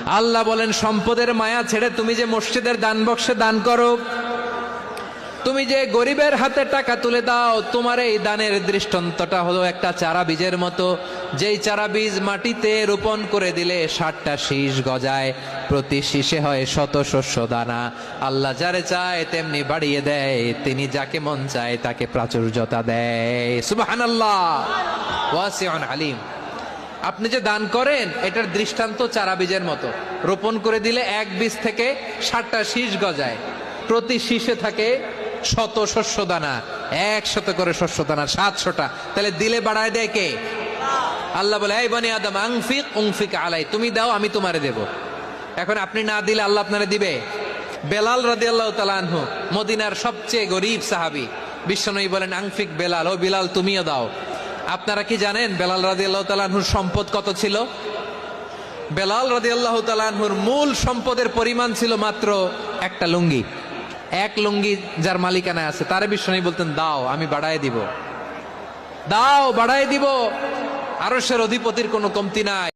আল্লাহ বলেন সম্পদের মায়া ছেড়ে তুমি যে মসজিদের দান বক্সে দান করো, তুমি যে গরিবের হাতে টাকা তুলে দাও, তোমার এই দানের দৃষ্টান্তটা হলো একটা চারা বীজের মতো। যেই চারা বীজ মাটিতে রোপণ করে দিলে 60টা শীষ গজায়, প্রতি শীষে হয় শত শস্য দানা। আল্লাহ যারে চায় তেমনি বাড়িয়ে দেয়, তিনি যাকে মন চায় তাকে প্রাচুর্যতা দেয়। সুবহানাল্লাহ, ওয়াসিউন আলিম। আপনি যে দান করেন এটার দৃষ্টান্ত চারা বীজের মতো, রোপণ করে দিলে এক বীজ থেকে 60টা শীষ গজায়, প্রতি শীষে থাকে শত শস্য দানা, 100 করে শস্য দানা, 700টা। তাহলে দিলে বাড়ায় দেয় কে? আল্লাহ বলে, এই বনি আদম আনফিক উনফিক আলাই, তুমি দাও আমি তোমারে দেব। এখন আপনি না দিলে আল্লাহ আপনারে দিবে? বেলাল রাদিয়াল্লাহু তাআলা আনহু, মদিনার সবচেয়ে গরীব সাহাবী, বিশ্বনবী বলেন আনফিক বেলাল, ও বেলাল তুমিও দাও। আপনারা কি জানেন বেলাল রাদিয়াল্লাহু তাআলা আনহুর সম্পদ কত ছিল? বেলাল রাদিয়াল্লাহু তাআলা আনহুর মূল সম্পদের পরিমাণ ছিল মাত্র একটা লুঙ্গি। এক লুঙ্গি যার মালিকানায় আছে তারে বিশ্বনবী বলতেন, দাও আমি বাড়ায় দিব, দাও বাড়ায় দিব। আরশের অধিপতির কোনো কমতি নাই।